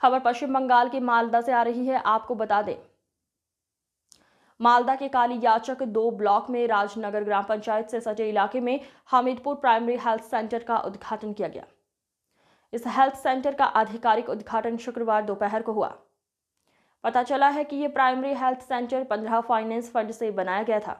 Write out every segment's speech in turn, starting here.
खबर पश्चिम बंगाल के मालदा से आ रही है। आपको बता दें, मालदा के काली याचक 2 ब्लॉक में राजनगर ग्राम पंचायत से सटे इलाके में हमीदपुर प्राइमरी हेल्थ सेंटर का उद्घाटन किया गया। इस हेल्थ सेंटर का आधिकारिक उद्घाटन शुक्रवार दोपहर को हुआ। पता चला है कि यह primary health centre 15 finance fund से बनाया गया था।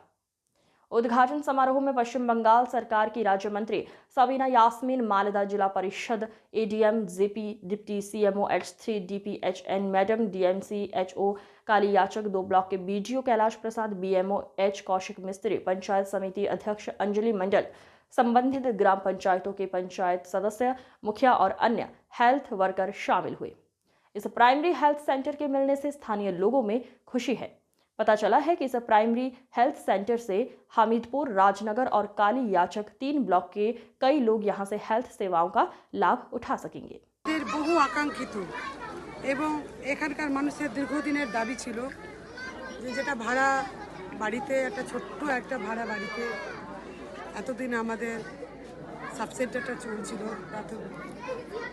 उद्घाटन समारोह में पश्चिम बंगाल सरकार की राज्य मंत्री सबीना यास्मीन, मालदा जिला परिषद ADM JP, deputy CMO H3 DPHN madam, DMCHO काली याचक 2 ब्लॉक के BDO Kailash Prasad, BMO H Kaushik मिस्त्री, पंचायत समिति अध्यक्ष अंजलि मंडल, संबंधित ग्राम पंचायतों के पंचायत सदस्य, मुखिया और अन्य हेल्थ वर्कर शामिल हुए। इस प्राइमरी हेल्थ सेंटर के मिलने से स्थानीय लोगों में खुशी है। पता चला है कि इस प्राइमरी हेल्थ सेंटर से हमीदपुर, राजनगर और काली याचक 3 ब्लॉक के कई लोग यहां से हेल्थ सेवाओं का लाभ उठा सकेंगे। বহু আকাঙ্ক্ষিত এবং এখানকার মানুষের দীর্ঘদিনের দাবি ছিল যে যেটা ভাড়া বাড়িতে, একটা ছোট্ট একটা ভাড়া বাড়িতে এতদিন আমাদের সাবসেন্টারটা চলছিল,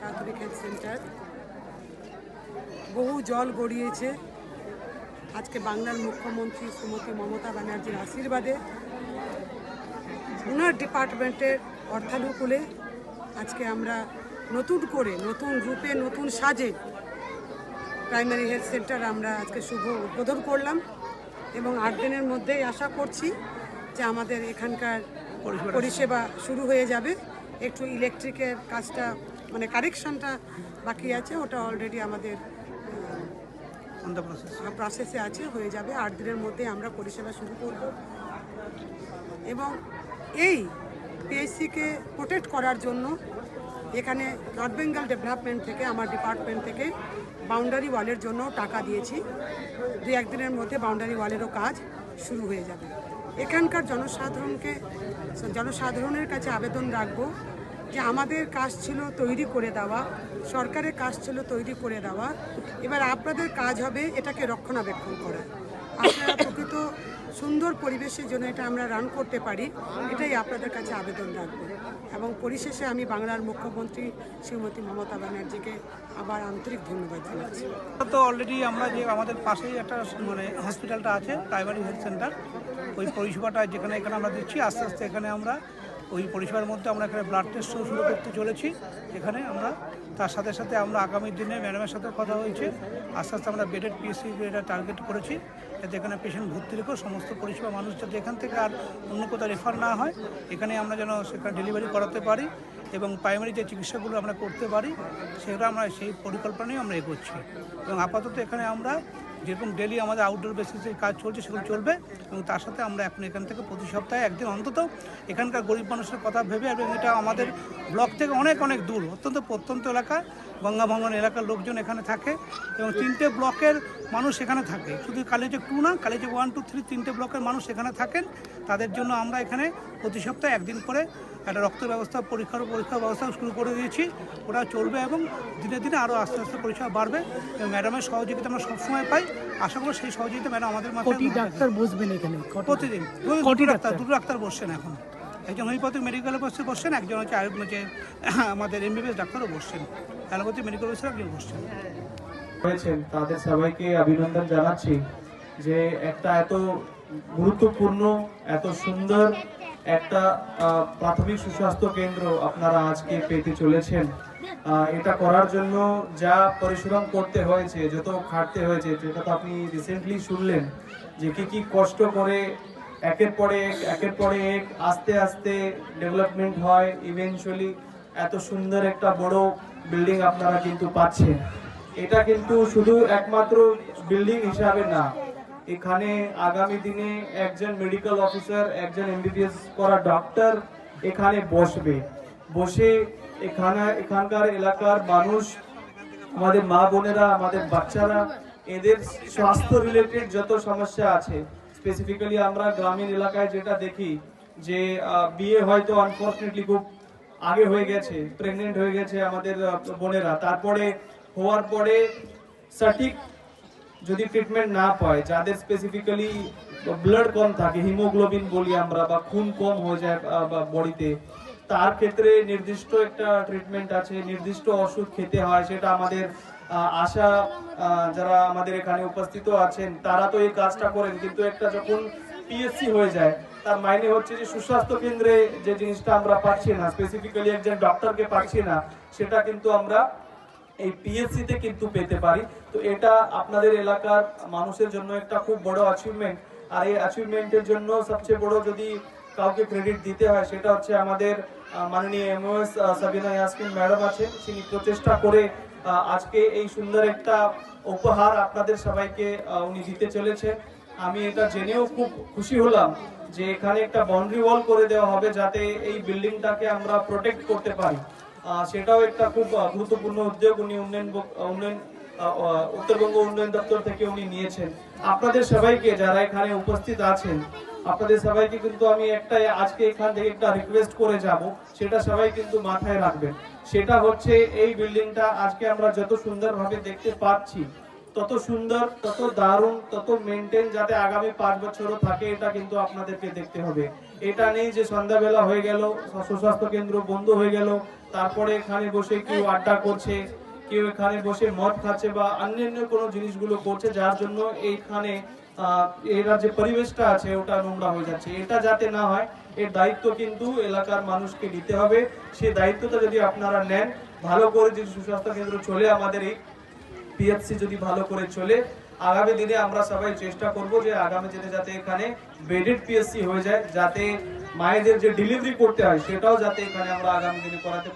প্রাথমিক হেলথ সেন্টার। বহু জল গড়িয়েছে। আজকে বাংলার মুখ্যমন্ত্রী শ্রীমতী মমতা ব্যানার্জির আশীর্বাদে ওনার ডিপার্টমেন্টের অর্থানুকূলে আজকে আমরা নতুন করে, নতুন রূপে, নতুন সাজে প্রাইমারি হেলথ সেন্টার আমরা আজকে শুভ উদ্বোধন করলাম এবং 8 দিনের মধ্যেই আশা করছি যে আমাদের এখানকার পরিষেবা শুরু হয়ে যাবে। একটু ইলেকট্রিকের কাজটা মানে কারেকশনটা বাকি আছে, ওটা অলরেডি আমাদের প্রসেসে আছে, হয়ে যাবে। 8 দিনের মধ্যে আমরা পরিষেবা শুরু করব এবং এই পিএইচসিকে প্রোটেক্ট করার জন্য এখানে নর্থ বেঙ্গল ডেভেলপমেন্ট থেকে, আমার ডিপার্টমেন্ট থেকে বাউন্ডারি ওয়ালের জন্য টাকা দিয়েছি। 2-1 দিনের মধ্যে বাউন্ডারি ওয়ালেরও কাজ শুরু হয়ে যাবে। এখানকার জনসাধারণের কাছে আবেদন রাখবো যে আমাদের কাজ ছিল তৈরি করে দেওয়া, সরকারের কাজ ছিল তৈরি করে দেওয়া, এবার আপনাদের কাজ হবে এটাকে রক্ষণাবেক্ষণ করা। আপনারা প্রকৃত সুন্দর পরিবেশের জন্য এটা আমরা রান করতে পারি, এটাই আপনাদের কাছে আবেদন রাখবো। এবং পরিশেষে আমি বাংলার মুখ্যমন্ত্রী শ্রীমতী মমতা ব্যানার্জিকে আবার আন্তরিক ধন্যবাদ জানাচ্ছি। তো অলরেডি আমরা যে আমাদের পাশেই একটা মানে হসপিটালটা আছে, প্রাইমারি হেলথ সেন্টার, ওই পরিষেবাটা যেখানে আমরা দিচ্ছি, আস্তে আস্তে এখানে আমরা ওই পরিষেবার মধ্যে আমরা এখানে ব্লাড টেস্ট শুরু করতে চলেছি। এখানে আমরা তার সাথে সাথে আমরা আগামী দিনে ম্যাডামের সাথে কথা হয়েছে, আস্তে আস্তে আমরা বেডেড পিএসসি এটা টার্গেট করেছি, যাতে এখানে পেশেন্ট ভর্তি রেখেও সমস্ত পরিষেবা মানুষ যাতে এখান থেকে আর অন্য কোথাও রেফার না হয়, এখানে আমরা যেন সেখানে ডেলিভারি করাতে পারি এবং প্রাইমারি যে চিকিৎসাগুলো আমরা করতে পারি সেগুলো আমরা সেই পরিকল্পনাই আমরা এগোচ্ছি। এবং আপাতত এখানে আমরা যেরকম ডেলি আমাদের আউটডোর বেসিসে কাজ চলছে সেগুলো চলবে এবং তার সাথে আমরা এখন এখান থেকে প্রতি সপ্তাহে 1 দিন অন্তত এখানকার গরিব মানুষের কথা ভেবে, এবং এটা আমাদের ব্লক থেকে অনেক অনেক দূর, অত্যন্ত প্রত্যন্ত এলাকা, গঙ্গা ভঙ্গন এলাকার লোকজন এখানে থাকে এবং 3টে ব্লকের মানুষ এখানে থাকে। শুধু কালিয়াচক 2 না, কালিয়াচক 1, 2, 3 3টে ব্লকের মানুষ এখানে থাকেন। তাদের জন্য আমরা এখানে প্রতি সপ্তাহে 1 দিন করে একটা রক্তের ব্যবস্থা, পরীক্ষার ব্যবস্থা শুরু করে দিয়েছি। ওটা চলবে এবং দিনে দিনে আরও আস্তে আস্তে পরিষেবা বাড়বে এবং ম্যাডামের সহযোগিতা আমরা সবসময় পাই। আশা করি সেই সহযোগিতা ম্যাডাম আমাদের মাথায় ডাক্তার বসবেন এখানে প্রতিদিন। 2 ডাক্তার বসছেন এখন, একজন হোমিওপ্যাথিক মেডিকেল অফিসার বসছেন, একজন হচ্ছে আমাদের MBBS ডাক্তারও বসছেন, অ্যালোপ্যাথিক মেডিকেল অফিসার একজন বসছেন। তাদের সবাইকে অভিনন্দন জানাচ্ছি যে একটা এত গুরুত্বপূর্ণ, এত সুন্দর একটা প্রাথমিক সুস্বাস্থ্য কেন্দ্র আপনারা আজকে পেতে চলেছেন। এটা করার জন্য যা পরিশ্রম করতে হয়েছে, যত খাটতে হয়েছে, যেটা তো আপনি রিসেন্টলি শুনলেন যে কি কষ্ট করে একের পরে এক আস্তে আস্তে ডেভেলপমেন্ট হয়, ইভেনচুয়ালি এত সুন্দর একটা বড় বিল্ডিং আপনারা কিন্তু পাচ্ছেন। এটা কিন্তু শুধু একমাত্র বিল্ডিং হিসাবে না, এখানে আগামী দিনে একজন মেডিকেল অফিসার, একজন MBBS করা ডক্টর এখানে বসে এখানকার এলাকার মানুষ, আমাদের মা বোনেরা, আমাদের বাচ্চারা, এদের স্বাস্থ্য রিলেটেড যত সমস্যা আছে, স্পেসিফিক্যালি আমরা গ্রামীণ এলাকায় যেটা দেখি যে বিয়ে হয়তো আনফর্চুনেটলি খুব আগে হয়ে গেছে, প্রেগনেন্ট হয়ে গেছে আমাদের বোনেরা, তারপরে হওয়ার পরে সঠিক যদি ট্রিটমেন্ট না পায়, যাদের স্পেসিফিক্যালি ব্লাড কম থাকে, হিমোগ্লোবিন বলি আমরা, বা খুন কম হয়ে যায় বডিতে, তার ক্ষেত্রে নির্দিষ্ট একটা ট্রিটমেন্ট আছে, নির্দিষ্ট ওষুধ খেতে হয়, সেটা আমাদের আশা যারা আমাদের এখানে উপস্থিত আছেন তারা তো এই কাজটা করেন, কিন্তু একটা যখন পিএসসি হয়ে যায় তার মাইনে হচ্ছে যে সুস্বাস্থ্য কেন্দ্রে যে জিনিসটা আমরা পাচ্ছি না, স্পেসিফিক্যালি একজন ডক্টরকে পাচ্ছি না, সেটা কিন্তু আমরা এই পিএসসি তে কিন্তু পেতে পারি। তো এটা আপনাদের এলাকার মানুষের জন্য একটা খুব বড় অ্যাচিভমেন্ট। আর এই অ্যাচিভমেন্টের জন্য সবচেয়ে বড় যদি কাউকে ক্রেডিট দিতে হয় সেটা হচ্ছে আমাদের মাননীয় এমওএস সাবিনা ইয়াসমিন ম্যাডাম আছেন। তিনি প্রচেষ্টা করে আজকে এই সুন্দর একটা উপহার আপনাদের সবাইকে উনি দিতে চলেছেন। আমি এটা জেনেও খুব খুশি হলাম যে এখানে একটা বাউন্ডারি ওয়াল করে দেওয়া হবে যাতে এই বিল্ডিংটাকে আমরা প্রোটেক্ট করতে পারি। সেটাও একটা খুব গুরুত্বপূর্ণ উদ্যোগ উনি উত্তরবঙ্গ উন্নয়ন দপ্তর থেকে উনি নিয়েছেন। আপনাদের সবাইকে যারা এখানে উপস্থিত আছেন আপনাদের সবাইকে কিন্তু আমি একটাই আজকে এখান থেকে একটা রিকোয়েস্ট করে যাব, সেটা সবাই কিন্তু মাথায় রাখবেন। সেটা হচ্ছে এই বিল্ডিংটা আজকে আমরা যত সুন্দরভাবে দেখতে পাচ্ছি তত সুন্দর, তত দারুণ, তত মেনটেন যাতে আগামী 5 বছরও থাকে, এটা কিন্তু আপনাদেরকে দেখতে হবে। এটা নেই যে সন্ধ্যাবেলা হয়ে গেল, সুস্বাস্থ্য কেন্দ্র বন্ধ হয়ে গেল, তারপরে এখানে বসে কেউ আড্ডা করছে, কেউ এখানে বসে মদ খাচ্ছে বা অন্যান্য কোনো জিনিসগুলো করছে যার জন্য এইখানে এরা যে পরিবেশটা আছে ওটা নোংরা হয়ে যাচ্ছে। এটা যাতে না হয় এর দায়িত্ব কিন্তু এলাকার মানুষকে নিতে হবে। সেই দায়িত্বটা যদি আপনারা নেন, ভালো করে যদি সুস্বাস্থ্য কেন্দ্র চলে, আমাদের এই পিএফসি যদি ভালো করে চলে, আগামী দিনে আমরা সবাই চেষ্টা করব যে আগামী দিনে যাতে এখানে বেডেড পিএসসি হয়ে যায়, যাতে মায়েদের যে ডেলিভারি করতে হয় সেটাও যাতে এখানে আমরা আগামী দিনে করাতে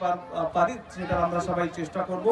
পারি, সেটা আমরা সবাই চেষ্টা করব।